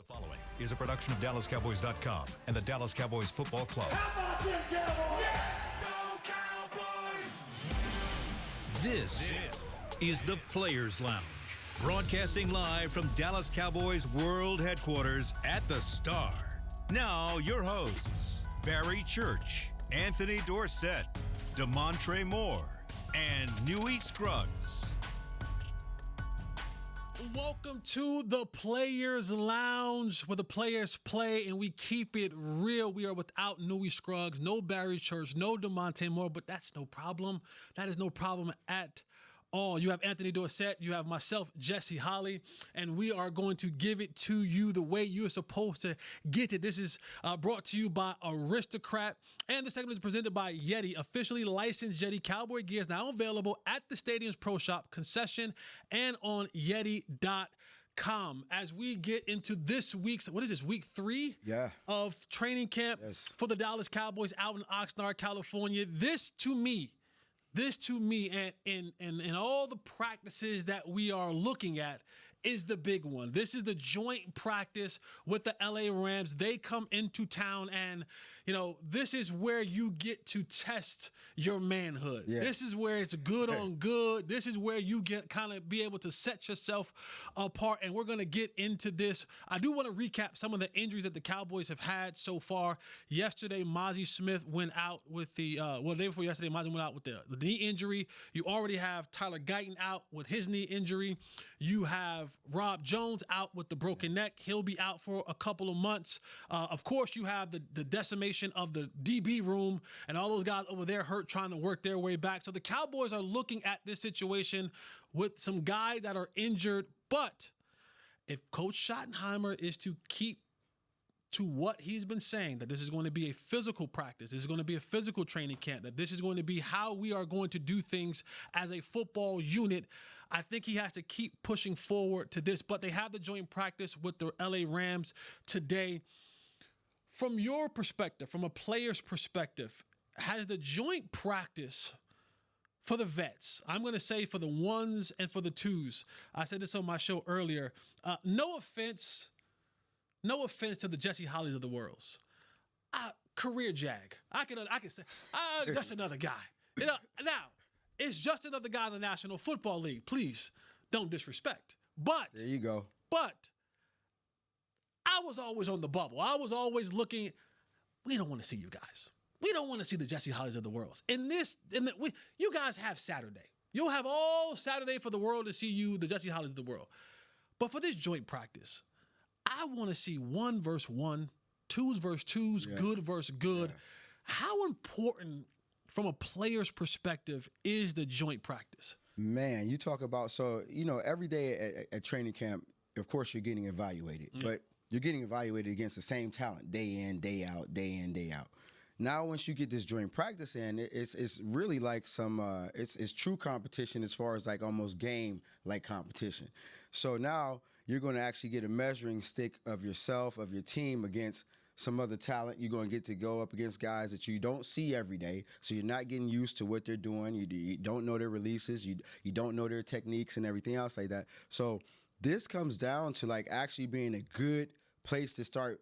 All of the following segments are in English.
Following is a production of DallasCowboys.com and the Dallas Cowboys Football Club. How about them Cowboys? Yeah! Go Cowboys! This is the Players Lounge, broadcasting live from Dallas Cowboys World Headquarters at the Star. Now, your hosts, Barry Church, Anthony Dorsett, DeMontre Moore, and Newy Scruggs. Welcome to the Players Lounge, where the players play and we keep it real. We are without Newy Scruggs, no Barry Church, no DeMontre Moore, but that's no problem. That is no problem at all. You have Anthony Dorsett, you have myself, Jesse Holley, and we are going to give it to you the way you're supposed to get it. This is brought to you by Aristocrat, and the segment is presented by Yeti, officially licensed Yeti cowboy gear is now available at the Stadium's Pro Shop concession and on Yeti.com. As we get into this week's, what is this, week 3 of training camp for the Dallas Cowboys out in Oxnard, California. This to me, and all the practices that we are looking at is the big one. This is the joint practice with the LA Rams. They come into town, and, you know, this is where you get to test your manhood. Yeah. This is where it's good on good. This is where you get kind of be able to set yourself apart, and we're going to get into this. I do want to recap some of the injuries that the Cowboys have had so far. Yesterday, Mozzie Smith went out with the, the day before yesterday, Mozzie went out with the knee injury. You already have Tyler Guyton out with his knee injury. You have Rob Jones out with the broken neck. He'll be out for a couple of months. Of course, you have the decimation of the DB room and all those guys over there hurt trying to work their way back. So the Cowboys are looking at this situation with some guys that are injured. But if Coach Schottenheimer is to keep to what he's been saying, that this is going to be a physical practice, this is going to be a physical training camp, that this is going to be how we are going to do things as a football unit, I think he has to keep pushing forward to this. But they have the joint practice with the LA Rams today. From your perspective, from a player's perspective, has the joint practice for the vets, I'm going to say for the ones and for the twos, I said this on my show earlier, no offense to the Jesse Hollies of the world. Career jag. I can say, just another guy. You know, now, it's just another guy in the National Football League. Please don't disrespect. But there you go. But I was always on the bubble. I was always looking, we don't want to see you guys. We don't want to see the Jesse Hollies of the world. You guys have Saturday. You'll have all Saturday for the world to see you, the Jesse Hollies of the world. But for this joint practice, I want to see 1 versus 1, 2s versus 2s, good versus good. How important, from a player's perspective, is the joint practice? Man, you talk about, so, you know, every day at training camp, of course, you're getting evaluated. But you're getting evaluated against the same talent day in, day out, day in, day out. Now, once you get this joint practice in, it's really like some it's true competition as far as like almost game-like competition. So now you're going to actually get a measuring stick of yourself, of your team against some other talent. You're going to get to go up against guys that you don't see every day. So you're not getting used to what they're doing. You don't know their releases. You don't know their techniques and everything else like that. So this comes down to like actually being a good place to start,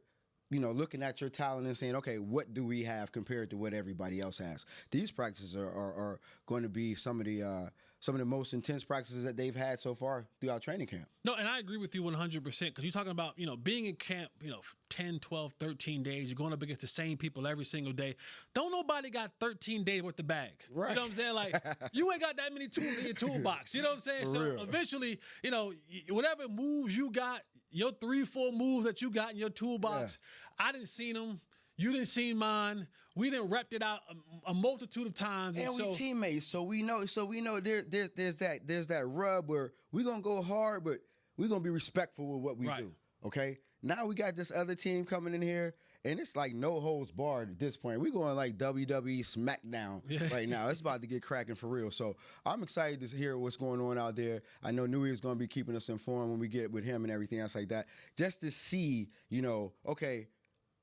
you know, looking at your talent and saying, okay, what do we have compared to what everybody else has? These practices are going to be some of the most intense practices that they've had so far throughout training camp. No, and I agree with you 100% because you're talking about, you know, being in camp, you know, 10, 12, 13 days. You're going up against the same people every single day. Don't nobody got 13 days worth of bag. Right. You know what I'm saying? Like, you ain't got that many tools in your toolbox. You know what I'm saying? So eventually, you know, whatever moves you got, your 3-4 moves that you got in your toolbox, I didn't see them. You didn't see mine. We didn't rep it out a multitude of times. And we teammates, so we know there's that rub where we're gonna go hard, but we're gonna be respectful with what we do. Okay? Now we got this other team coming in here, and it's like no holds barred at this point. We're going like WWE SmackDown right now. It's about to get cracking for real. So I'm excited to hear what's going on out there. I know Newy is going to be keeping us informed when we get with him and everything else like that, just to see, you know, okay,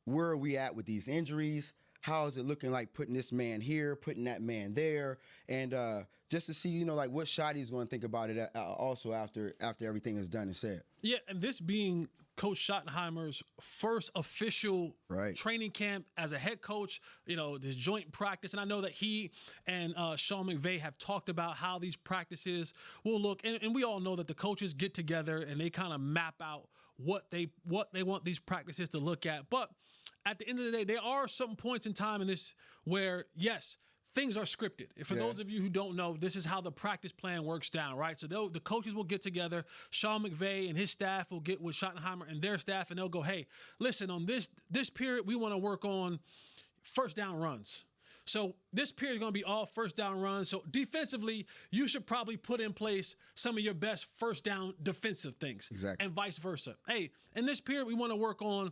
where are we at with these injuries? How is it looking like putting this man here, putting that man there, and just to see, you know, like what Shotty's going to think about it also after everything is done and said. Yeah, and this being Coach Schottenheimer's first official training camp as a head coach, this joint practice. And I know that he and Sean McVay have talked about how these practices will look. And we all know that the coaches get together and they kind of map out what they want these practices to look at. But at the end of the day, there are some points in time in this where, yes, things are scripted. For those of you who don't know, this is how the practice plan works down, right? So the coaches will get together. Sean McVay and his staff will get with Schottenheimer and their staff, and they'll go, hey, listen, on this period, we want to work on first down runs. So this period is going to be all first down runs. So defensively, you should probably put in place some of your best first down defensive things. Exactly. And vice versa. Hey, in this period, we want to work on,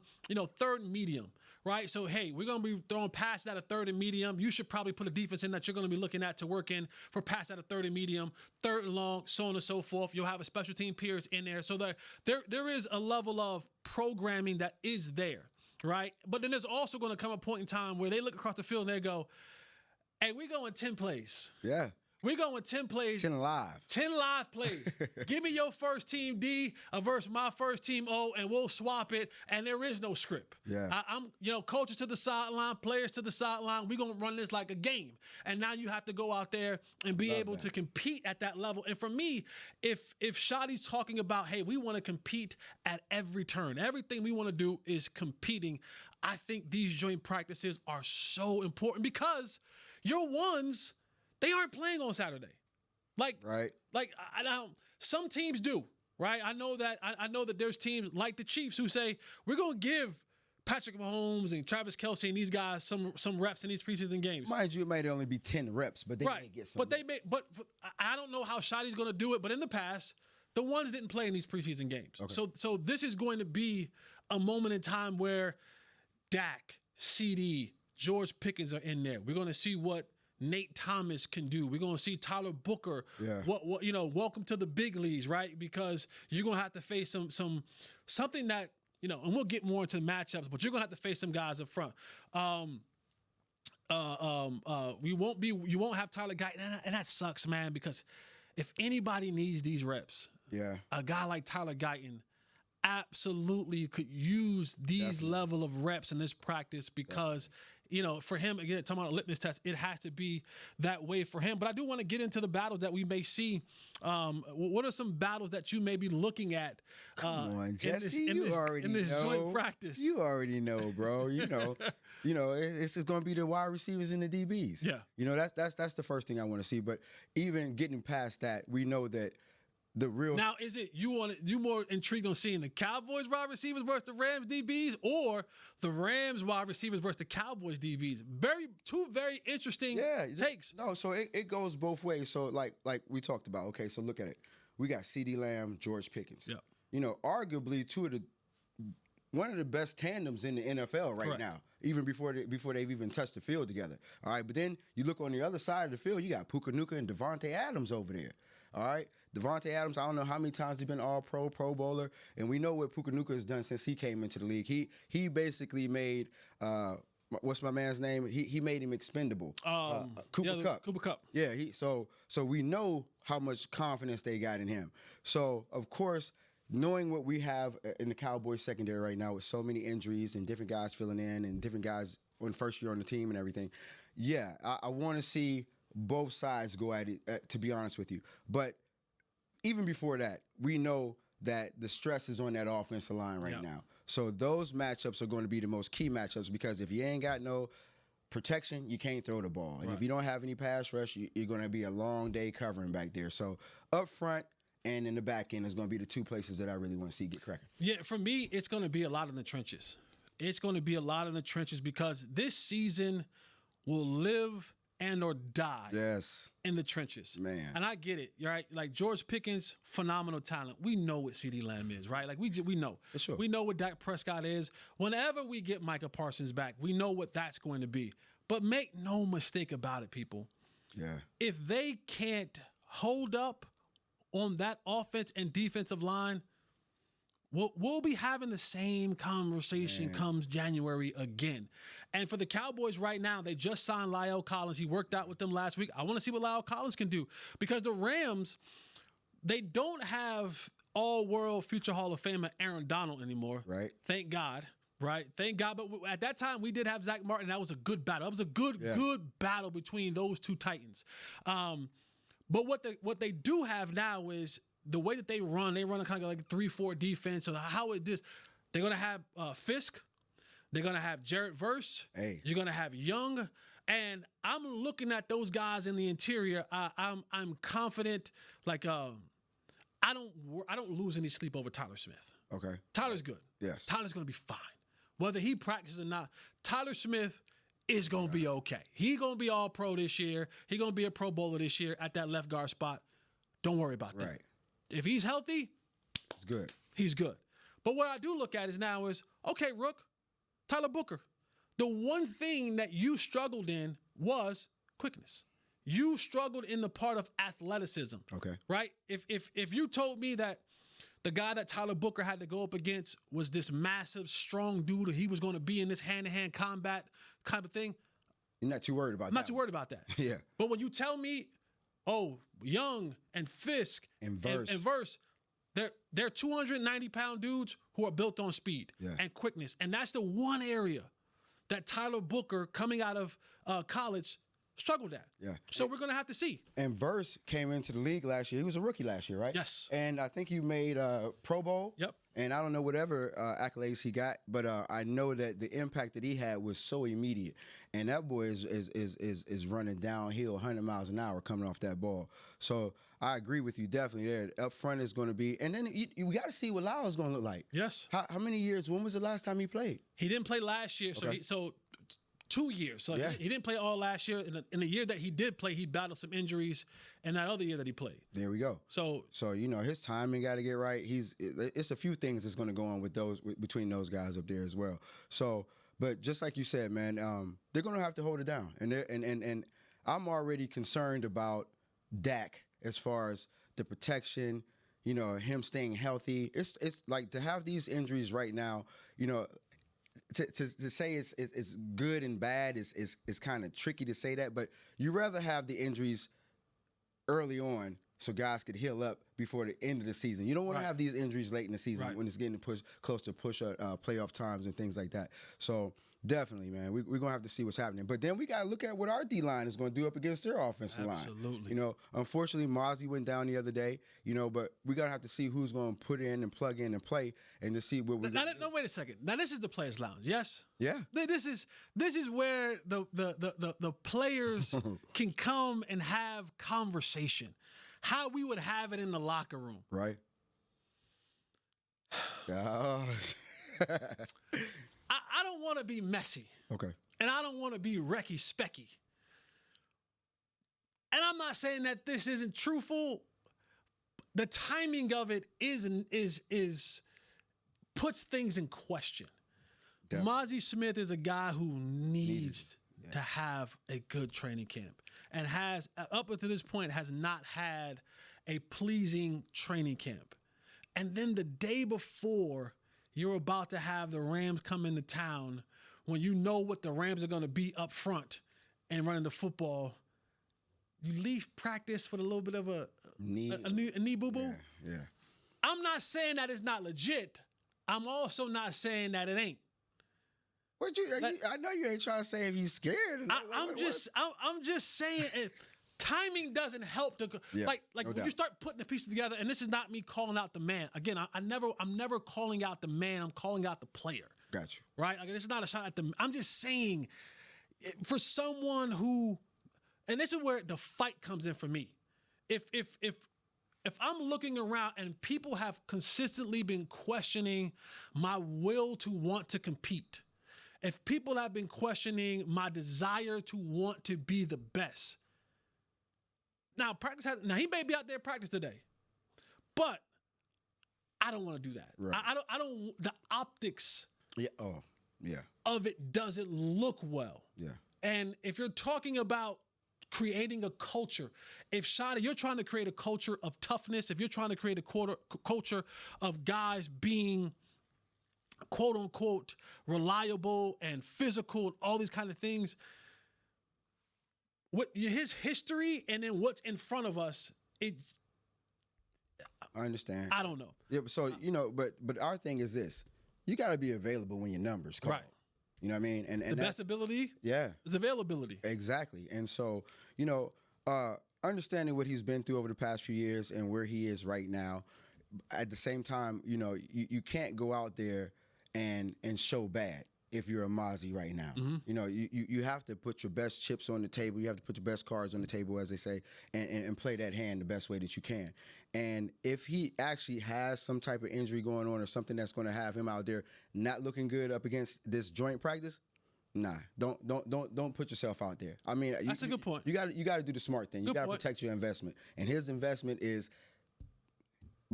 third and medium. Right? So, hey, we're going to be throwing passes out of third and medium. You should probably put a defense in that you're going to be looking at to work in for pass out of third and medium, third and long, so on and so forth. You'll have a special team peers in there. So there is a level of programming that is there, right? But then there's also going to come a point in time where they look across the field and they go, hey, we're going 10 plays. Yeah. We're going 10 plays. 10 live. 10 live plays. Give me your first team D versus my first team O, and we'll swap it. And there is no script. Yeah. I'm coaches to the sideline, players to the sideline. We're going to run this like a game. And now you have to go out there and be able to compete at that level. And for me, if Shotty's talking about, hey, we want to compete at every turn, everything we want to do is competing, I think these joint practices are so important because your ones – they aren't playing on Saturday. Some teams do, right? I know that there's teams like the Chiefs who say, we're going to give Patrick Mahomes and Travis Kelce and these guys some reps in these preseason games. Mind you, it might only be 10 reps, but they may get some. But I don't know how Shotty's going to do it, but in the past, the ones didn't play in these preseason games. Okay. So this is going to be a moment in time where Dak, CD, George Pickens are in there. We're going to see what Nate Thomas can do. We're going to see Tyler Booker. Yeah. Welcome to the big leagues, right? Because you're going to have to face something that, and we'll get more into the matchups, but you're going to have to face some guys up front. You won't have Tyler Guyton, and that sucks, man, because if anybody needs these reps, a guy like Tyler Guyton absolutely could use these level of reps in this practice because for him, again, talking about a litmus test, it has to be that way for him. But I do want to get into the battles that we may see. What are some battles that you may be looking at Come on, Jesse, in this joint practice? You already know, bro. It's going to be the wide receivers and the DBs. Yeah. That's the first thing I want to see. But even getting past that, we know that the real now is it you more intrigued on seeing the Cowboys wide receivers versus the Rams DBs or the Rams wide receivers versus the Cowboys DBs? Two very interesting takes. No, so it goes both ways. So like we talked about. Okay, so look at it. We got CeeDee Lamb, George Pickens. Yeah. Arguably one of the best tandems in the NFL right now, even before they've even touched the field together. All right, but then you look on the other side of the field, you got Puka Nacua and Devontae Adams over there. All right, Devontae Adams, I don't know how many times he's been All-Pro, Pro Bowler, and we know what Puka Nacua has done since he came into the league. He basically made what's my man's name? He made him expendable. Cooper Kupp. Cooper Kupp. Yeah, so we know how much confidence they got in him. So of course, knowing what we have in the Cowboys secondary right now with so many injuries and different guys filling in and different guys on first year on the team and everything, I want to see both sides go at it, to be honest with you. But even before that, we know that the stress is on that offensive line right now. So those matchups are going to be the most key matchups because if you ain't got no protection, you can't throw the ball. And if you don't have any pass rush, you're going to be a long day covering back there. So up front and in the back end is going to be the two places that I really want to see get cracking. Yeah, for me, it's going to be a lot in the trenches. It's going to be a lot in the trenches because this season will live and or die in the trenches. Man. And I get it, right? Like George Pickens, phenomenal talent. We know what CeeDee Lamb is, right? Like we know. For sure. We know what Dak Prescott is. Whenever we get Micah Parsons back, we know what that's going to be. But make no mistake about it, people. Yeah. If they can't hold up on that offense and defensive line, we'll be having the same conversation comes January again. And for the Cowboys right now, they just signed La'el Collins. He worked out with them last week. I want to see what La'el Collins can do because the Rams, they don't have all-world future Hall of Famer Aaron Donald anymore. Right. Thank God. Right. Thank God. But at that time, we did have Zach Martin. That was a good battle. That was a good battle between those two Titans. But what they do have now is the way that they run a kind of like 3-4 defense. So how it is, they're going to have Fisk. They're going to have Jarrett Verse. Hey. You're going to have Young. And I'm looking at those guys in the interior. I'm confident. Like I don't lose any sleep over Tyler Smith. Okay. Tyler's good. Yes. Tyler's going to be fine. Whether he practices or not, Tyler Smith is going to be okay. He's going to be all pro this year. He's going to be a Pro Bowler this year at that left guard spot. Don't worry about that. Right. If he's healthy, It's good. he's good. But what I do look at is now is, okay, Rook, Tyler Booker, the one thing that you struggled in was quickness. You struggled in the part of athleticism. Okay. Right? If you told me that the guy that Tyler Booker had to go up against was this massive, strong dude, he was going to be in this hand-to-hand combat kind of thing, You're not too worried about that. I'm not too worried about that. Yeah. But when you tell me, Young and Fisk And Verse. and Verse, they're 290-pound dudes who are built on speed and quickness. And that's the one area that Tyler Booker, coming out of college, struggled at. Yeah. So we're going to have to see. And Verse came into the league last year. He was a rookie last year, right? Yes. And I think he made Pro Bowl. Yep. And I don't know whatever accolades he got, but I know that the impact that he had was so immediate. And that boy is running downhill 100 miles an hour coming off that ball. So I agree with you definitely there. Up front is going to be, and then you got to see what Lau is going to look like. Yes. How many years? When was the last time he played? He didn't play last year, Okay. so 2 years. So Yeah. he didn't play all last year. In the year that he did play, he battled some injuries, and that other year that he played. There we go. So his timing got to get right. It's a few things that's going to go on with between those guys up there as well. So, but just like you said, man, they're going to have to hold it down, and I'm already concerned about Dak as far as the protection. Him staying healthy. It's like to have these injuries right now. To say it's good and bad is kind of tricky to say that, but you rather have the injuries early on so guys could heal up before the end of the season. You don't want to have these injuries late in the season when it's getting close to playoff times and things like that. So definitely, man, we're going to have to see what's happening. But then we got to look at what our D-line is going to do up against their offensive line. Absolutely. Unfortunately, Mozzie went down the other day, but we got to have to see who's going to put in and plug in and play and to see what we're going to do. No, wait a second. Now, this is the Players Lounge, yes? Yeah. This is where the players can come and have conversation. How we would have it in the locker room. Right. Gosh. I don't want to be messy. Okay. And I don't want to be wrecky specky. And I'm not saying that this isn't truthful. The timing of it is puts things in question. Mozzie Smith is a guy who needs to have a good training camp and has, up until this point, has not had a pleasing training camp. And then the day before you're about to have the Rams come into town, when you know what the Rams are going to be up front and running the football, you leave practice with a little bit of a knee boo-boo. Yeah. I'm not saying that it's not legit. I'm also not saying that it ain't. I know you ain't trying to say if you're scared. I'm just saying timing doesn't help to like when you start putting the pieces together. And this is not me calling out the man. Again, I'm never calling out the man. I'm calling out the player. Got you. Right? Like, this is not a shot at the. I'm just saying, for someone who, and this is where the fight comes in for me. If I'm looking around and people have consistently been questioning my will to want to compete, if people have been questioning my desire to want to be the best, now he may be out there practice today, but I don't want to do that. Right. I don't. The optics. Yeah. Oh, yeah. Of it doesn't look well. Yeah. And if you're talking about creating a culture, if Shada, you're trying to create a culture of toughness, if you're trying to create a culture of guys being quote unquote reliable and physical, all these kind of things, what his history and then what's in front of us, I understand. I don't know. Yeah, so but our thing is this: you got to be available when your numbers call. Right. You know what I mean? And The best ability is availability. Exactly. And so, understanding what he's been through over the past few years and where he is right now, at the same time, you can't go out there and show bad if you're a Mozzie right now. You have to put your best chips on the table. You have to put your best cards on the table, as they say, and play that hand the best way that you can. And if he actually has some type of injury going on or something that's going to have him out there not looking good up against this joint practice, nah, don't put yourself out there. I mean, that's a good point. You got to do the smart thing. You got to protect your investment, and his investment is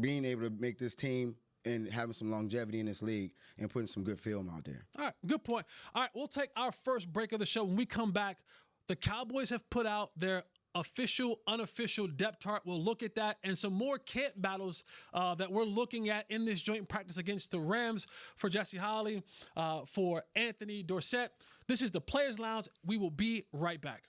being able to make this team and having some longevity in this league and putting some good film out there. All right, good point. All right, we'll take our first break of the show. When we come back, the Cowboys have put out their official, unofficial depth chart. We'll look at that and some more camp battles that we're looking at in this joint practice against the Rams for Jesse Holley, for Anthony Dorsett. This is the Players Lounge. We will be right back.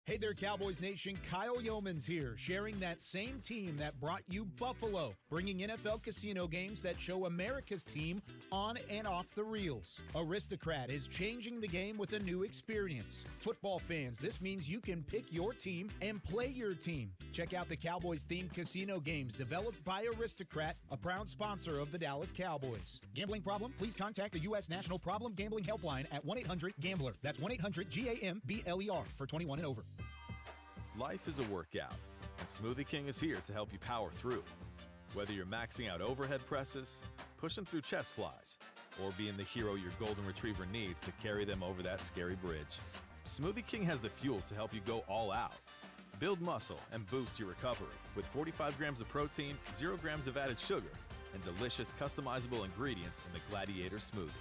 Hey there, Cowboys Nation. Kyle Yeomans here, sharing that same team that brought you Buffalo, bringing NFL casino games that show America's team on and off the reels. Aristocrat is changing the game with a new experience. Football fans, this means you can pick your team and play your team. Check out the Cowboys-themed casino games developed by Aristocrat, a proud sponsor of the Dallas Cowboys. Gambling problem? Please contact the U.S. National Problem Gambling Helpline at 1-800-GAMBLER. That's 1-800-GAMBLER for 21 and over. Life is a workout, and Smoothie King is here to help you power through. Whether you're maxing out overhead presses, pushing through chest flies, or being the hero your golden retriever needs to carry them over that scary bridge, Smoothie King has the fuel to help you go all out. Build muscle and boost your recovery with 45 grams of protein, 0 grams of added sugar, and delicious customizable ingredients in the Gladiator Smoothie.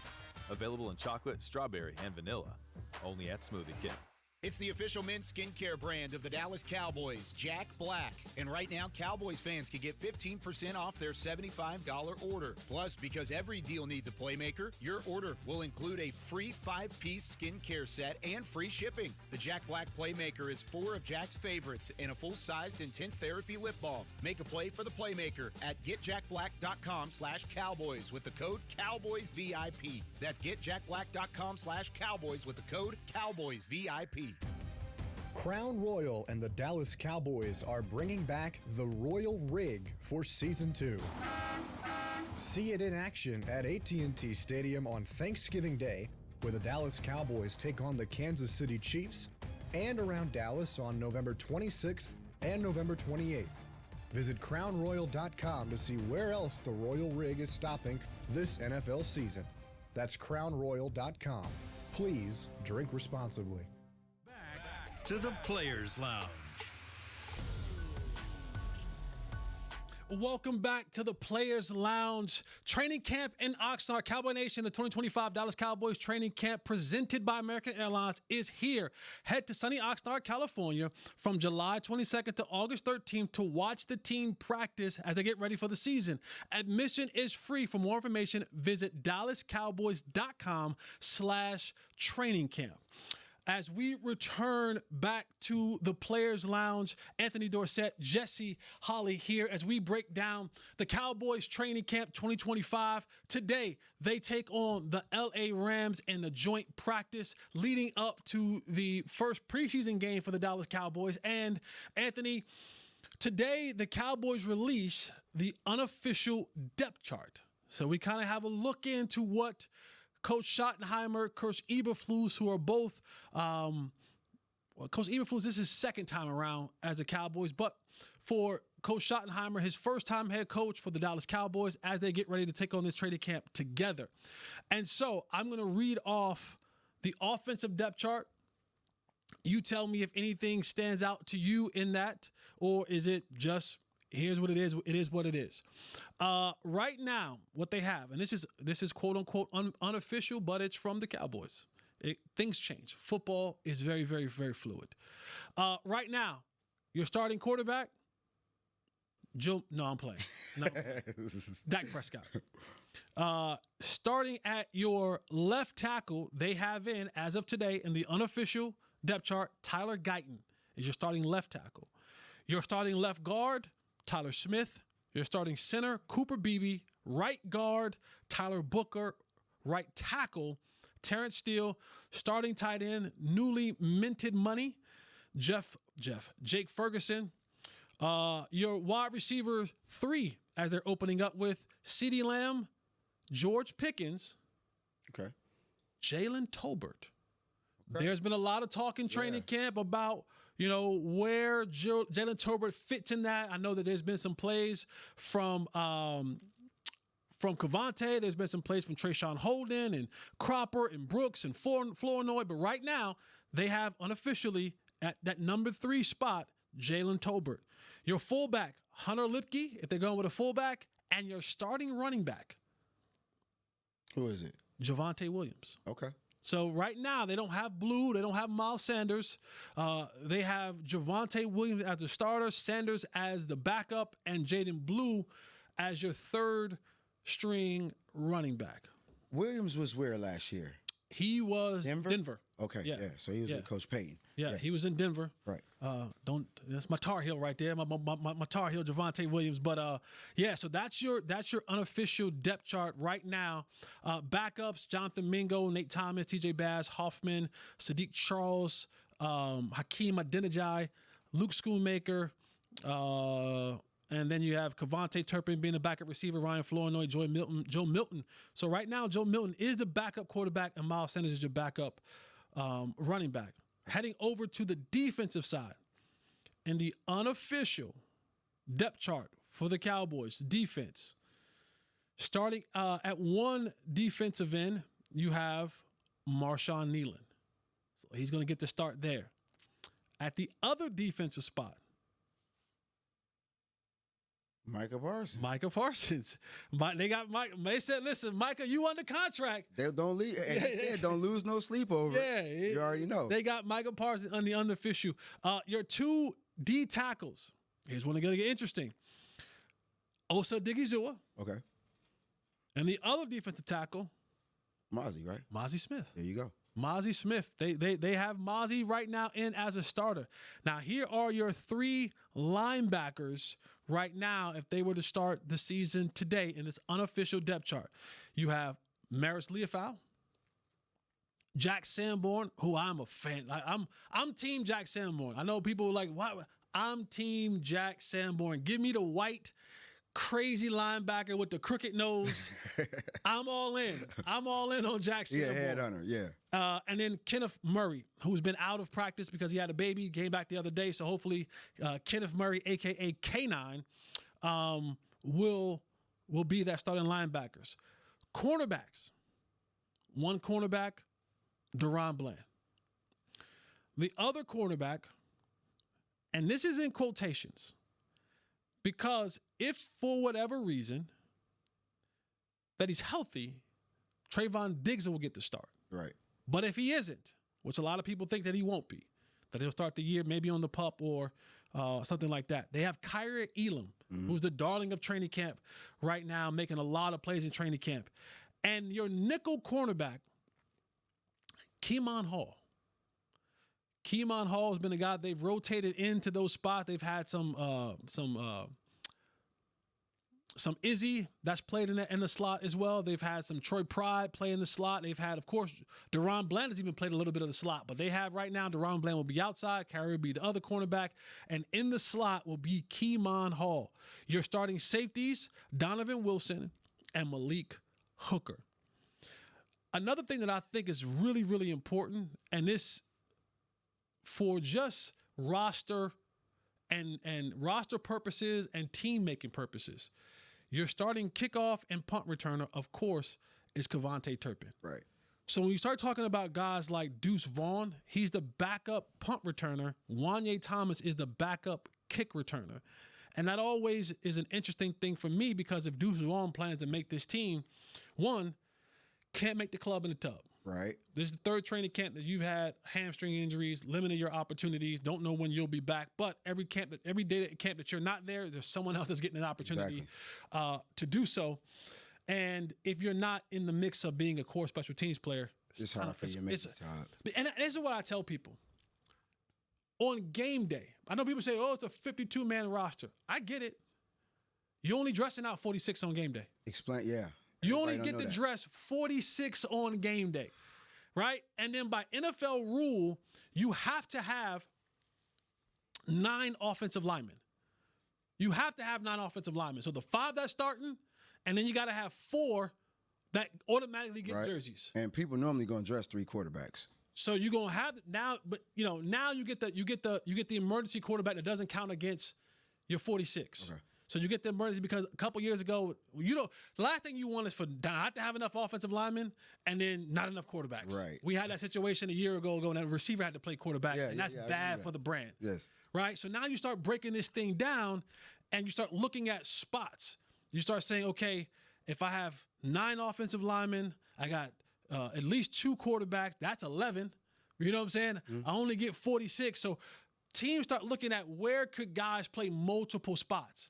Available in chocolate, strawberry, and vanilla. Only at Smoothie King. It's the official men's skincare brand of the Dallas Cowboys, Jack Black. And right now, Cowboys fans can get 15% off their $75 order. Plus, because every deal needs a playmaker, your order will include a free 5-piece skincare set and free shipping. The Jack Black Playmaker is 4 of Jack's favorites and a full-sized intense therapy lip balm. Make a play for the Playmaker at getjackblack.com/Cowboys with the code CowboysVIP. That's getjackblack.com/Cowboys with the code CowboysVIP. Crown Royal and the Dallas Cowboys are bringing back the Royal Rig for Season 2. See it in action at AT&T Stadium on Thanksgiving Day, where the Dallas Cowboys take on the Kansas City Chiefs, and around Dallas on November 26th and November 28th. Visit crownroyal.com to see where else the Royal Rig is stopping this NFL season. That's crownroyal.com. Please drink responsibly. To the Players Lounge. Welcome back to the Players Lounge. Training camp in Oxnard. Cowboy Nation, the 2025 Dallas Cowboys training camp presented by American Airlines is here. Head to sunny Oxnard, California from July 22nd to August 13th to watch the team practice as they get ready for the season. Admission is free. For more information, visit dallascowboys.com/training camp. As we return back to the Players Lounge, Anthony Dorsett, Jesse Holley here as we break down the Cowboys training camp 2025. Today, they take on the LA Rams in the joint practice leading up to the first preseason game for the Dallas Cowboys. And Anthony, today the Cowboys release the unofficial depth chart. So we kind of have a look into what Coach Schottenheimer, Coach Eberflus, who are both, Coach Eberflus, this is his second time around as a Cowboys, but for Coach Schottenheimer, his first time head coach for the Dallas Cowboys as they get ready to take on this training camp together. And so I'm going to read off the offensive depth chart. You tell me if anything stands out to you in that, or is it just here's what it is what it is. Right now, what they have, and this is quote unquote unofficial, but it's from the Cowboys. Things change. Football is very, very, very fluid. Right now, your starting quarterback, I'm playing. No, Dak Prescott. Starting at your left tackle, they have in, as of today, in the unofficial depth chart, Tyler Guyton is your starting left tackle. Your starting left guard, Tyler Smith. You're starting center, Cooper Beebe. Right guard, Tyler Booker. Right tackle, Terrence Steele. Starting tight end, newly minted money, Jake Ferguson. Your wide receiver 3, as they're opening up with CeeDee Lamb, George Pickens, Okay. Jalen Tolbert. Okay. There's been a lot of talk in training camp about, where Jalen Tolbert fits in that. I know that there's been some plays from Cavante. There's been some plays from Trayshawn Holden and Cropper and Brooks and Flournoy. But right now, they have unofficially at that number 3 spot, Jalen Tolbert. Your fullback, Hunter Lipke, if they're going with a fullback, and your starting running back. Who is it? Javonte Williams. Okay. So right now, they don't have Blue. They don't have Miles Sanders. They have Javonte Williams as the starter, Sanders as the backup, and Jaden Blue as your 3rd string running back. Williams was where last year? He was Denver. Okay, yeah. So he was with Coach Payton. Yeah, he was in Denver. Right. That's my Tar Heel right there. My Tar Heel, Javonte Williams. But so that's your unofficial depth chart right now. Backups: Jonathan Mingo, Nate Thomas, TJ Bass, Hoffman, Sadiq Charles, Hakeem Adeniji, Luke Schoonmaker. And then you have Cavante Turpin being the backup receiver, Ryan Flournoy, Joe Milton. So right now, Joe Milton is the backup quarterback, and Miles Sanders is your backup running back. Heading over to the defensive side, in the unofficial depth chart for the Cowboys defense, starting at 1 defensive end, you have Marshawn Nealon. So he's going to get the start there. At the other defensive spot, Micah Parsons. They got Mike. They said, "Listen, Micah, you under contract. They don't leave. And they said, don't lose no sleep over it. You already know. They got Micah Parsons on the unofficial. Your 2 D tackles. Here's when it's going to get interesting. Osa Digizua. Okay. And the other defensive tackle, Mozzie, right? Mozzie Smith. There you go. Mozzie Smith. They have Mozzie right now in as a starter. Now, here are your 3 linebackers right now if they were to start the season today in this unofficial depth chart. You have Maris Leofau, Jack Sanborn, who I'm a fan. I'm team Jack Sanborn. I know people are like, "Why?" I'm team Jack Sanborn. Give me the white, crazy linebacker with the crooked nose. I'm all in. I'm all in on Jack Sanborn. Yeah, headhunter, yeah. And then Kenneth Murray, who's been out of practice because he had a baby, came back the other day. So hopefully Kenneth Murray, a.k.a. K9, will be that starting linebackers. Cornerbacks. 1 cornerback, Deron Bland. The other cornerback, and this is in quotations, because if for whatever reason that he's healthy, Trayvon Diggs will get the start. Right. But if he isn't, which a lot of people think that he won't be, that he'll start the year maybe on the pup or something like that. They have Kyrie Elam, who's the darling of training camp right now, making a lot of plays in training camp. And your nickel cornerback, Keemon Hall. Keemon Hall has been a guy they've rotated into those spots. They've had some Izzy that's played in the slot as well. They've had some Troy Pride play in the slot. They've had, of course, Deron Bland has even played a little bit of the slot. But they have right now, Deron Bland will be outside. Kyrie will be the other cornerback. And in the slot will be Keemon Hall. Your starting safeties, Donovan Wilson and Malik Hooker. Another thing that I think is really, really important, and this for just roster and roster purposes and team making purposes, your starting kickoff and punt returner, of course, is Cavante Turpin. Right. So when you start talking about guys like Deuce Vaughn, he's the backup punt returner. Wanye Thomas is the backup kick returner. And that always is an interesting thing for me, because if Deuce Vaughn plans to make this team, one, can't make the club in the tub. Right. This is the 3rd training camp that you've had hamstring injuries, limited your opportunities, don't know when you'll be back. But every day at camp that you're not there, there's someone else that's getting an opportunity to do so. And if you're not in the mix of being a core special teams player, it's hard for you to make the time. And this is what I tell people. On game day, I know people say, "Oh, it's a 52-man roster." I get it. you're only dressing out 46 on game day. Explain, yeah. You only Everybody get don't to know that. dress 46 on game day, right? And then by NFL rule, you have to have 9 offensive linemen. You have to have 9 offensive linemen. So the 5 that's starting, and then you got to have 4 that automatically get Right. jerseys. And people normally going to dress 3 quarterbacks. So you're gonna have now, but now you get the emergency quarterback that doesn't count against your 46. Okay. So you get the emergency because a couple years ago, the last thing you want is for not to have enough offensive linemen and then not enough quarterbacks. Right. We had that situation a year ago, and a receiver had to play quarterback, Yeah, and that's yeah, I bad remember for the brand. Yes. Right. So now you start breaking this thing down, and you start looking at spots. You start saying, okay, if I have 9 offensive linemen, I got at least 2 quarterbacks. That's 11. You know what I'm saying? Mm-hmm. I only get 46. So teams start looking at where could guys play multiple spots.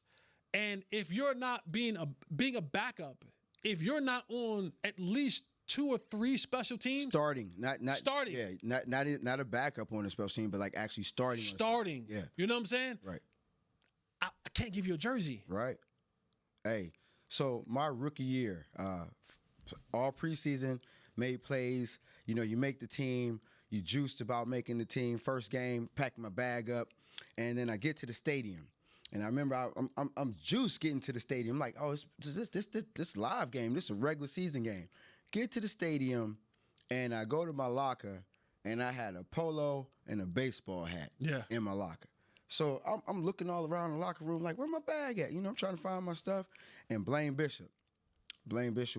And if you're not being a backup, if you're not on at least 2 or 3 special teams, Starting, not Starting. Yeah, not a backup on a special team, but like actually starting. starting. Yeah. You know what I'm saying? Right. I can't give you a jersey. Right. Hey, so my rookie year, all preseason, made plays. You know, you make the team. You juiced about making the team. First game, packing my bag up, and then I get to the stadium, and I remember I'm juiced getting to the stadium. I'm like, oh, this live game. This is a regular season game. Get to the stadium, and I go to my locker, and I had a polo and a baseball hat in my locker. So I'm looking all around the locker room like, where my bag at? You know, I'm trying to find my stuff. And Blaine Bishop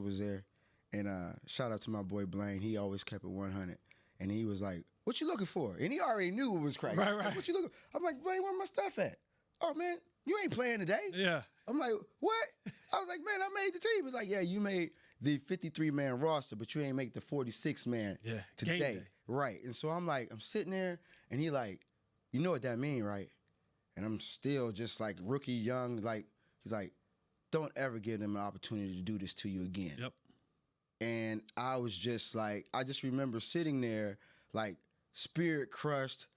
was there. And shout out to my boy Blaine. He always kept it 100. And he was like, what you looking for? And he already knew it was cracking. Right. Like, what you looking for? I'm like, Blaine, where my stuff at? Oh, man, you ain't playing today. Yeah. I'm like, what? I was like, man, I made the team. He's like, yeah, you made the 53-man roster, but you ain't make the 46-man today. Game day. Right. And so I'm like, I'm sitting there, and he like, you know what that mean, right? And I'm still just like rookie, young. Like, he's like, don't ever give them an opportunity to do this to you again. Yep. And I was just like, I just remember sitting there, like, spirit crushed,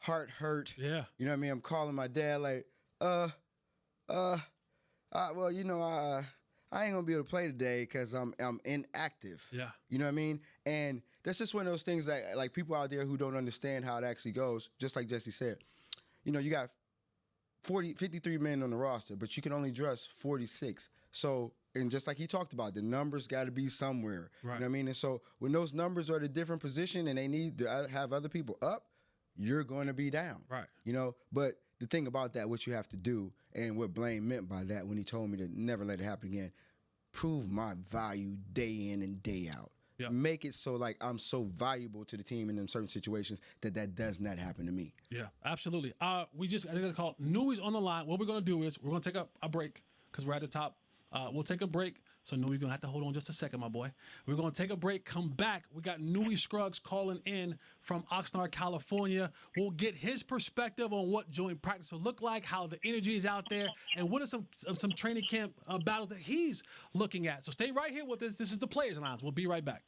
heart hurt. Yeah. You know what I mean? I'm calling my dad, like, well, you know, I ain't gonna be able to play today because I'm inactive. Yeah. You know what I mean? And that's just one of those things that, like, people out there who don't understand how it actually goes, just like Jesse said. You know, you got 53 men on the roster, but you can only dress 46. So, and just like he talked about, the numbers got to be somewhere. Right. You know what I mean? And so when those numbers are at a different position and they need to have other people up, you're going to be down. Right. You know, but the thing about that, what you have to do, and what Blaine meant by that when he told me to never let it happen again, prove my value day in and day out. Yep. Make it so like I'm so valuable to the team in them certain situations that does not happen to me. Yeah, absolutely. I think it's called Newey's on the line. What we're going to do is we're going to take a break because we're at the top. We'll take a break. So Newey's going to have to hold on just a second, my boy. We're going to take a break, come back. We got Newey Scruggs calling in from Oxnard, California. We'll get his perspective on what joint practice will look like, how the energy is out there, and what are some training camp battles that he's looking at. So stay right here with us. This is the Players Lounge. We'll be right back.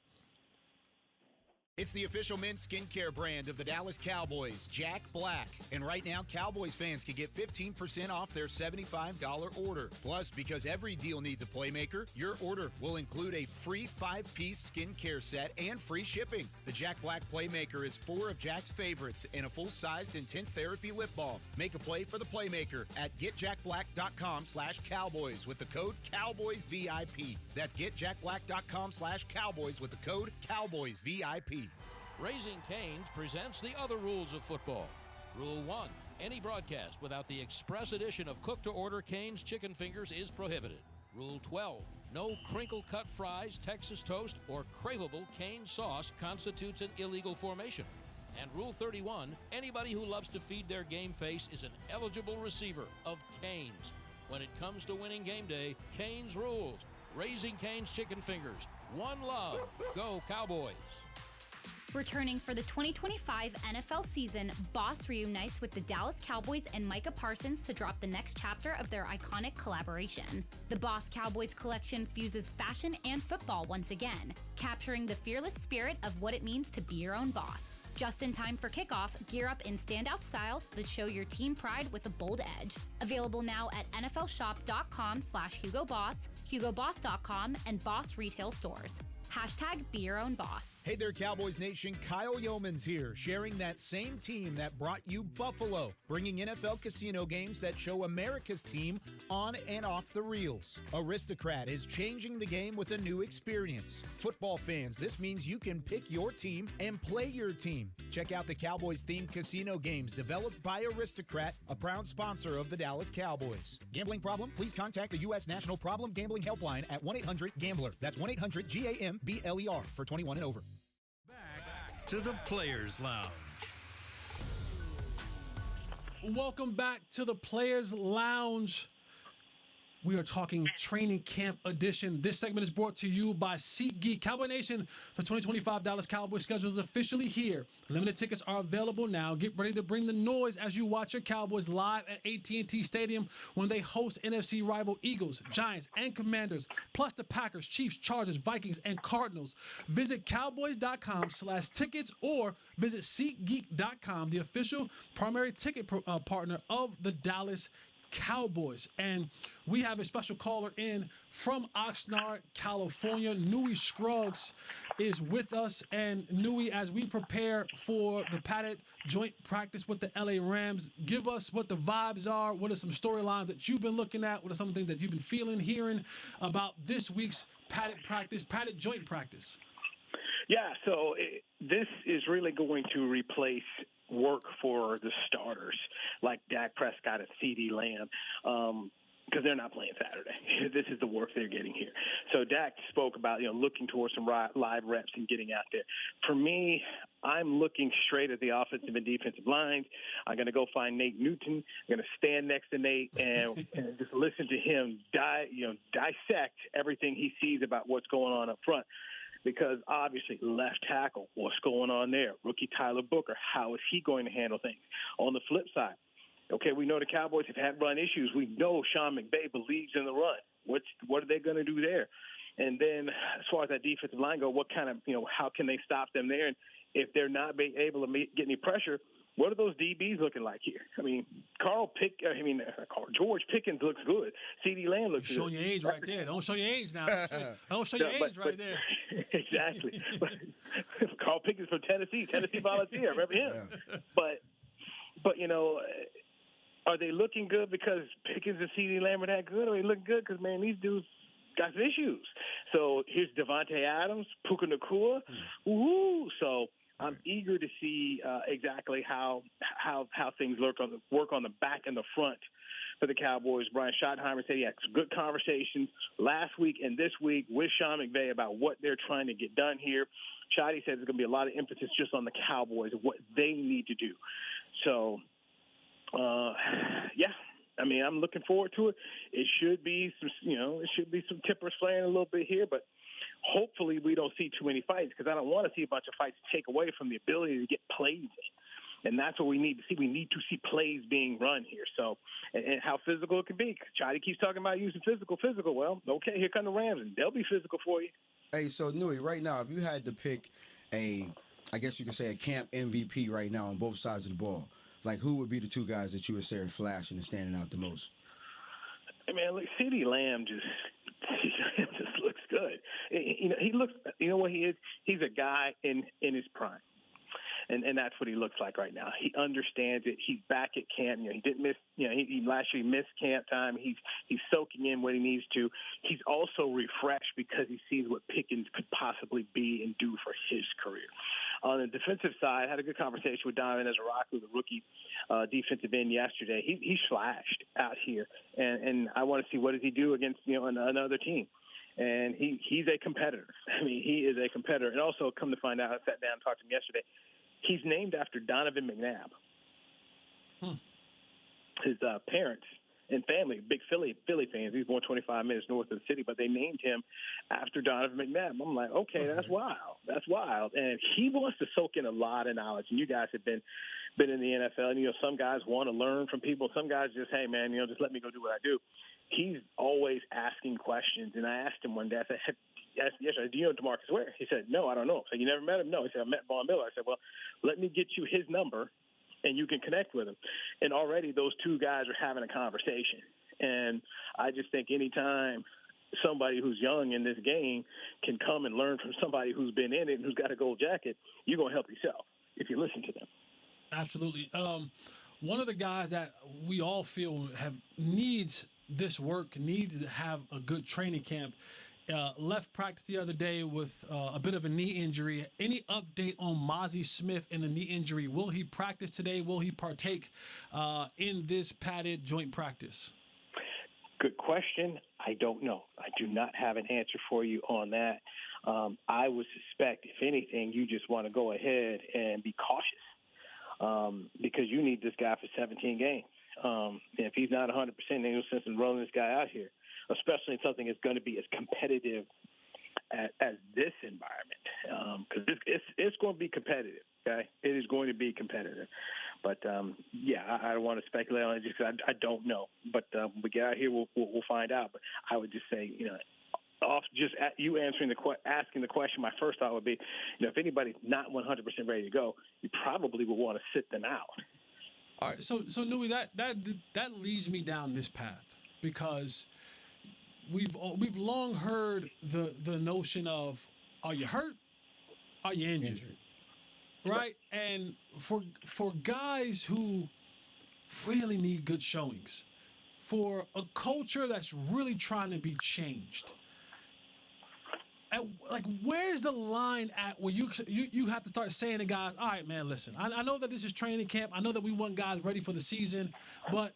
It's the official men's skincare brand of the Dallas Cowboys, Jack Black. And right now, Cowboys fans can get 15% off their $75 order. Plus, because every deal needs a playmaker, your order will include a free 5-piece skincare set and free shipping. The Jack Black Playmaker is 4 of Jack's favorites and a full-sized intense therapy lip balm. Make a play for the Playmaker at getjackblack.com/Cowboys with the code CowboysVIP. That's getjackblack.com/Cowboys with the code CowboysVIP. Raising Cane's presents the other rules of football. Rule 1. Any broadcast without the express addition of cooked-to-order Cane's chicken fingers is prohibited. Rule 12. No crinkle-cut fries, Texas toast, or craveable Cane sauce constitutes an illegal formation. And Rule 31. Anybody who loves to feed their game face is an eligible receiver of Cane's. When it comes to winning game day, Cane's rules. Raising Cane's chicken fingers. One love. Go Cowboys. Returning for the 2025 NFL season, Boss reunites with the Dallas Cowboys and Micah Parsons to drop the next chapter of their iconic collaboration. The Boss Cowboys collection fuses fashion and football once again, capturing the fearless spirit of what it means to be your own boss. Just in time for kickoff, gear up in standout styles that show your team pride with a bold edge. Available now at nflshop.com/HugoBoss, HugoBoss.com, and Boss retail stores. Hashtag be your own boss. Hey there, Cowboys Nation. Kyle Yeomans here, sharing that same team that brought you Buffalo, bringing NFL casino games that show America's team on and off the reels. Aristocrat is changing the game with a new experience. Football fans, this means you can pick your team and play your team. Check out the Cowboys-themed casino games developed by Aristocrat, a proud sponsor of the Dallas Cowboys. Gambling problem? Please contact the U.S. National Problem Gambling Helpline at 1-800-GAMBLER. That's 1-800-GAMBLER for 21 and over. Back to the Players Lounge. Welcome back to the Players Lounge. We are talking training camp edition. This segment is brought to you by SeatGeek. Cowboy Nation, the 2025 Dallas Cowboys schedule is officially here. Limited tickets are available now. Get ready to bring the noise as you watch your Cowboys live at AT&T Stadium when they host NFC rival Eagles, Giants, and Commanders, plus the Packers, Chiefs, Chargers, Vikings, and Cardinals. Visit cowboys.com/tickets or visit SeatGeek.com, the official primary ticket partner of the Dallas Cowboys. And we have a special caller in from Oxnard, California. Nui Scruggs is with us. And Nui, as we prepare for the padded joint practice with the LA Rams, give us what the vibes are. What are some storylines that you've been looking at? What are some things that you've been feeling, hearing about this week's padded joint practice? Yeah, so this is really going to replace work for the starters like Dak Prescott and CeeDee Lamb because they're not playing Saturday. This is the work they're getting here. So Dak spoke about, looking towards some live reps and getting out there. For me, I'm looking straight at the offensive and defensive lines. I'm going to go find Nate Newton. I'm going to stand next to Nate and just listen to him dissect everything he sees about what's going on up front. Because obviously left tackle, what's going on there? Rookie Tyler Booker, how is he going to handle things? On the flip side, okay, we know the Cowboys have had run issues. We know Sean McVay believes in the run. What are they going to do there? And then as far as that defensive line go, what kind of, how can they stop them there? And if they're not able to get any pressure, what are those DBs looking like here? I mean, George Pickens looks good. CeeDee Lamb looks good. Showing your age right there. Don't show your age now. Don't show your age right there. Exactly. Carl Pickens from Tennessee Volunteer. Remember him? Yeah. But are they looking good because Pickens and CeeDee Lamb are that good? Or are they looking good because, man, these dudes got some issues? So here's Devontae Adams, Puka Nacua. So I'm eager to see exactly how things work on the back and the front for the Cowboys. Brian Schottenheimer said he had some good conversations last week and this week with Sean McVay about what they're trying to get done here. Schotty said there's going to be a lot of emphasis just on the Cowboys and what they need to do. So, I mean, I'm looking forward to it. It should be some tippers flaring a little bit here, but hopefully we don't see too many fights because I don't want to see a bunch of fights take away from the ability to get plays in. And that's what we need to see. We need to see plays being run here. So, and how physical it can be. Chotty keeps talking about using physical. Well, okay, here come the Rams, and they'll be physical for you. Hey, so Nui, right now, if you had to pick I guess you could say a camp MVP right now on both sides of the ball, like who would be the two guys that you would say are flashing and standing out the most? I mean, look, CeeDee Lamb just looks good. He looks. You know what he is? He's a guy in his prime. And that's what he looks like right now. He understands it. He's back at camp. He didn't miss. He last year he missed camp time. He's soaking in what he needs to. He's also refreshed because he sees what Pickens could possibly be and do for his career. On the defensive side, I had a good conversation with Donovan Ezraku, the rookie defensive end, yesterday. He flashed out here, and I want to see what does he do against another team. And he's a competitor. I mean, he is a competitor. And also, come to find out, I sat down and talked to him yesterday. He's named after Donovan McNabb. His parents and family, big Philly fans. He's born 25 minutes north of the city, but they named him after Donovan McNabb. I'm like, okay, that's wild. That's wild. And he wants to soak in a lot of knowledge. And you guys have been in the NFL. And, some guys want to learn from people. Some guys just, hey, man, just let me go do what I do. he's always asking questions. And I asked him one day, I said, yesterday, do you know DeMarcus Ware? He said, no, I don't know. I said, you never met him? No. He said, I met Von Miller. I said, well, let me get you his number, and you can connect with him. And already those two guys are having a conversation. And I just think anytime somebody who's young in this game can come and learn from somebody who's been in it and who's got a gold jacket, you're going to help yourself if you listen to them. Absolutely. One of the guys that we all feel needs this work, needs to have a good training camp, left practice the other day with a bit of a knee injury. Any update on Mozzie Smith and the knee injury? Will he practice today? Will he partake in this padded joint practice? Good question. I don't know. I do not have an answer for you on that. I would suspect, if anything, you just want to go ahead and be cautious because you need this guy for 17 games. And if he's not 100%, then there's no sense in rolling this guy out here, especially in something that's going to be as competitive as this environment, because it's going to be competitive. Okay, it is going to be competitive. But I don't want to speculate on it just because I don't know. But when we get out here, we'll find out. But I would just say, off just at you asking the question, my first thought would be, if anybody's not 100% ready to go, you probably would want to sit them out. All right, so Nui, that leads me down this path because we've long heard the notion of, are you hurt? Are you injured? Right? And for guys who really need good showings, for a culture that's really trying to be changed, where's the line at where you have to start saying to guys, all right, man, listen, I know that this is training camp. I know that we want guys ready for the season, but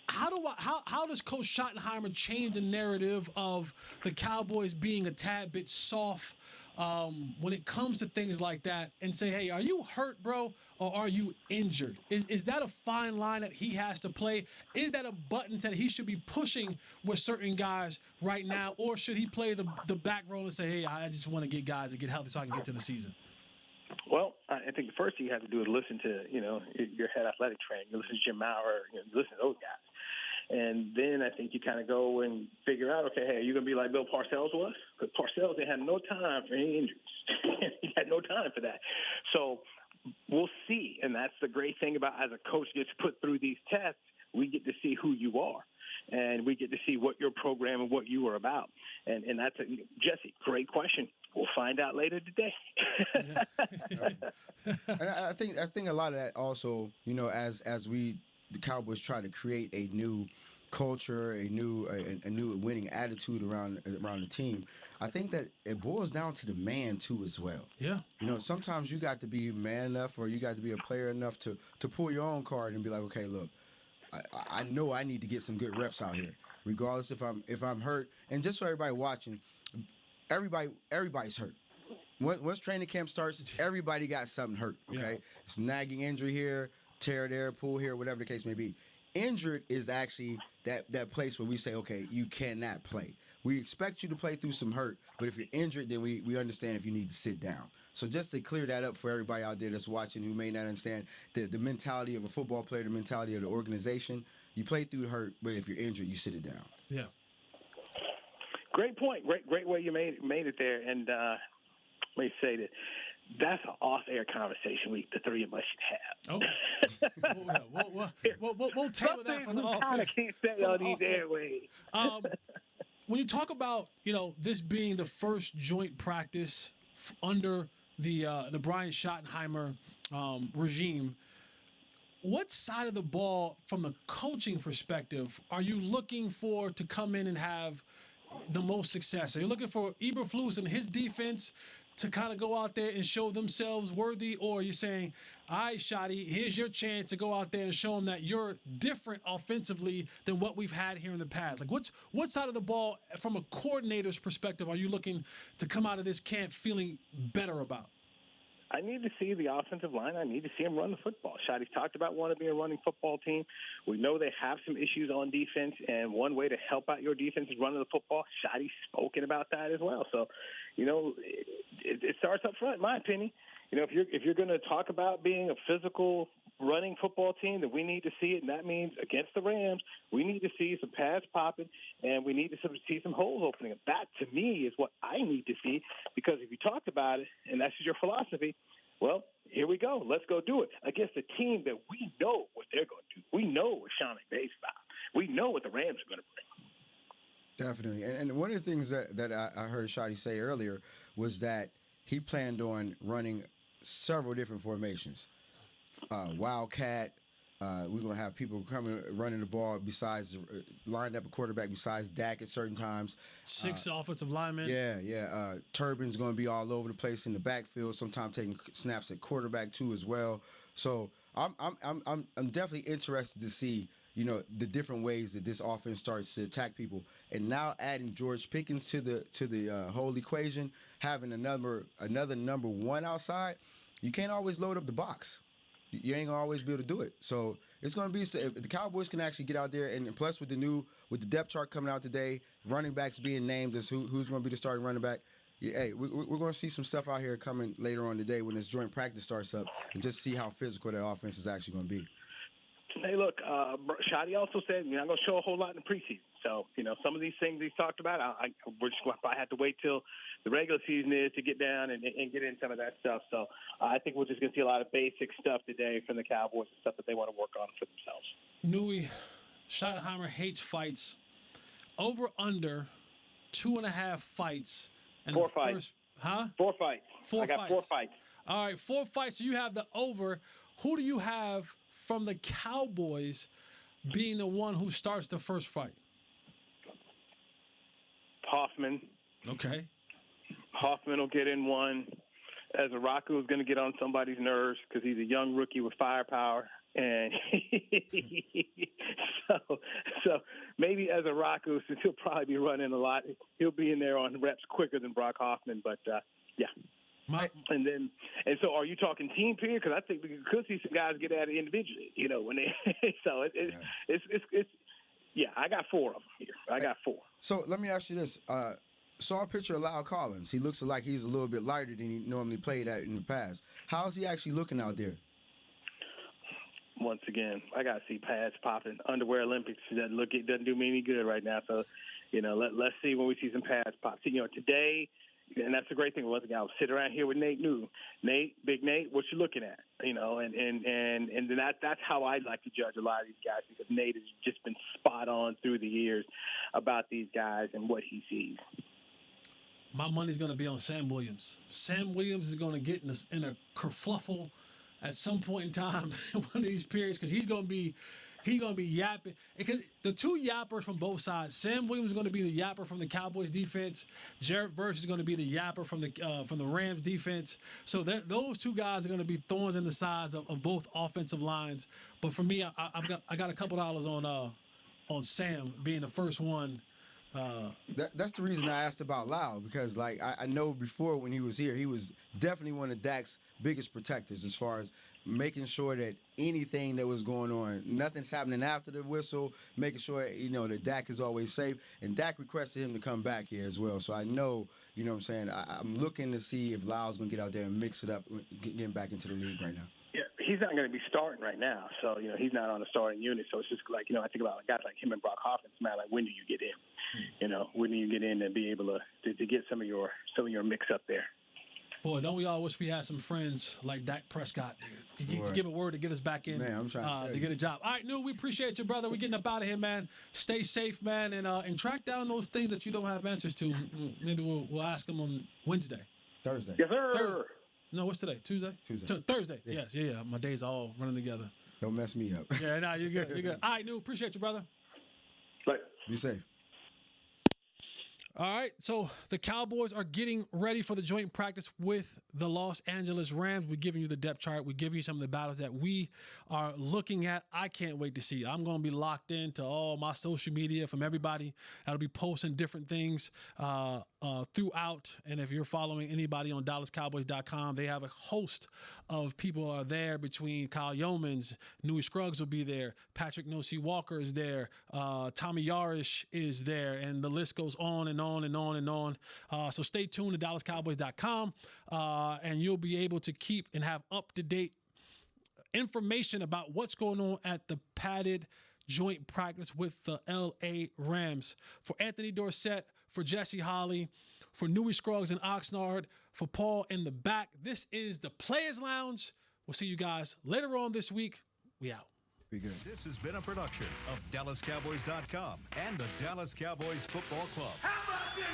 how does Coach Schottenheimer change the narrative of the Cowboys being a tad bit soft when it comes to things like that and say, hey, are you hurt, bro, or are you injured? Is that a fine line that he has to play? Is that a button that he should be pushing with certain guys right now, or should he play the back role and say, hey, I just want to get guys to get healthy so I can get to the season? Well, I think the first thing you have to do is listen to, your head athletic trainer. You listen to Jim Maurer, listen to those guys. And then I think you kind of go and figure out, okay, hey, are you going to be like Bill Parcells was? Because Parcells, they had no time for any injuries. He had no time for that. So we'll see. And that's the great thing about as a coach gets put through these tests, we get to see who you are. And we get to see what your program and what you are about. And that's Jesse, great question. We'll find out later today. And I think a lot of that also, as the Cowboys try to create a new culture, a new winning attitude around the team. I think that it boils down to the man too as well. Yeah. Sometimes you got to be man enough, or you got to be a player enough to pull your own card and be like, okay, look, I know I need to get some good reps out here, regardless if I'm hurt. And just so everybody watching, everybody's hurt. Once training camp starts, everybody got something hurt. Okay, yeah. It's nagging injury here, tear there, pull here, whatever the case may be. Injured is actually that place where we say, okay, you cannot play. We expect you to play through some hurt, but if you're injured, then we understand if you need to sit down. So just to clear that up for everybody out there that's watching who may not understand the mentality of a football player, the mentality of the organization, you play through hurt, but if you're injured, you sit it down. Yeah. Great point. Great way you made it there. And let me say that that's an off-air conversation the three of us should have. Okay. We'll table that for the off-air. I can't say on these airways. When you talk about, this being the first joint practice under the Brian Schottenheimer regime, what side of the ball, from a coaching perspective, are you looking for to come in and have the most success? Are you looking for Eberflus and his defense to kind of go out there and show themselves worthy, or are you saying, all right, Shotty, here's your chance to go out there and show them that you're different offensively than what we've had here in the past? Like, what side of the ball, from a coordinator's perspective, are you looking to come out of this camp feeling better about? I need to see the offensive line. I need to see him run the football. Shotty's talked about wanting to be a running football team. We know they have some issues on defense, and one way to help out your defense is running the football. Shotty's spoken about that as well. So, it starts up front, in my opinion. if you're going to talk about being a physical running football team, then we need to see it, and that means against the Rams, we need to see some pads popping, and we need to see some holes opening. That, to me, is what I need to see, because if you talked about it, and that's your philosophy, well, here we go. Let's go do it against a team that we know what they're going to do. We know what Sean McVay's about. We know what the Rams are going to bring. Definitely. And one of the things that I heard Shotty say earlier was that he planned on running several different formations. Wildcat. We're going to have people coming running the ball besides lined up a quarterback besides Dak at certain times. 6 offensive linemen. Yeah. Turbin's going to be all over the place in the backfield, sometimes taking snaps at quarterback too as well. So I'm definitely interested to see, the different ways that this offense starts to attack people. And now adding George Pickens to the whole equation, having another number one outside, you can't always load up the box. You ain't gonna always be able to do it. So it's gonna be, if the Cowboys can actually get out there, and plus with the depth chart coming out today, running backs being named as who's gonna be the starting running back. Hey, we're gonna see some stuff out here coming later on today when this joint practice starts up, and just see how physical that offense is actually gonna be. Hey, look, Shotty also said you're not going to show a whole lot in the preseason. So, some of these things he's talked about, we're just going to probably have to wait till the regular season is to get down and get in some of that stuff. So I think we're just going to see a lot of basic stuff today from the Cowboys and stuff that they want to work on for themselves. Newey, Schottenheimer hates fights. Over under 2.5 fights. And 4 fights. Huh? 4 fights. 4 I got fights. 4 fights. All right, 4 fights. So you have the over. Who do you have from the Cowboys being the one who starts the first fight? Hoffman. Okay. Hoffman will get in one. Ezaraku is going to get on somebody's nerves because he's a young rookie with firepower. And so maybe Ezaraku, since he'll probably be running a lot, he'll be in there on reps quicker than Brock Hoffman. But, yeah. And so are you talking team period? Because I think we could see some guys get at it individually, when they so it's I got 4 of them here. I got 4. So let me ask you this. Saw a picture of Lyle Collins. He looks like he's a little bit lighter than he normally played at in the past. How's he actually looking out there? Once again, I got to see pads popping. Underwear Olympics doesn't do me any good right now. So, let's see when we see some pads pop. See, today, and that's the great thing. Once again, I'll sit around here with Nate New. Big Nate, what you looking at? And that's how I like to judge a lot of these guys, because Nate has just been spot on through the years about these guys and what he sees. My money's going to be on Sam Williams. Sam Williams is going to get in a kerfluffle at some point in time in one of these periods, because he's going to be yapping. Because the 2 yappers from both sides, Sam Williams is going to be the yapper from the Cowboys defense. Jarrett Verse is going to be the yapper from the Rams defense. So those 2 guys are going to be thorns in the sides of both offensive lines. But for me, I got a couple dollars on Sam being the first one. That's the reason I asked about Lyle, because I know before when he was here, he was definitely one of Dak's biggest protectors as far as making sure that anything that was going on, nothing's happening after the whistle, making sure that Dak is always safe. And Dak requested him to come back here as well. So I know, what I'm saying, I'm looking to see if Lyle's going to get out there and mix it up, getting back into the league right now. Yeah, he's not going to be starting right now. So, he's not on the starting unit. So it's just I think about guys like him and Brock Hoffman. Man, when do you get in? When do you get in and be able to get some of your mix up there? Boy, don't we all wish we had some friends like Dak Prescott to give a word to get us back in, man, I'm trying to get a job. All right, New, we appreciate you, brother. We're getting up out of here, man. Stay safe, man, and track down those things that you don't have answers to. Maybe we'll ask them on Wednesday. Thursday. Yes, sir. Thursday. No, what's today? Tuesday? Thursday. Yeah. Yes, yeah. My days are all running together. Don't mess me up. Yeah, no, you're good. You're good. All right, New, appreciate you, brother. Bye. Be safe. All right, so the Cowboys are getting ready for the joint practice with the Los Angeles Rams. We're giving you the depth chart. We're giving you some of the battles that we are looking at. I can't wait to see. I'm going to be locked into all my social media from everybody that'll be posting different things throughout. And if you're following anybody on DallasCowboys.com, they have a host of people are there between Kyle Yeomans, Newey Scruggs will be there, Patrick Nosey Walker is there, Tommy Yarish is there, and the list goes on and on and on and on. So stay tuned to DallasCowboys.com, and you'll be able to keep and have up-to-date information about what's going on at the padded joint practice with the LA Rams. For Anthony Dorsett, for Jesse Holley, for Newey Scruggs and Oxnard, for Paul in the back, this is the Players Lounge. We'll see you guys later on this week. We out. Be good. This has been a production of DallasCowboys.com and the Dallas Cowboys Football Club. How about this,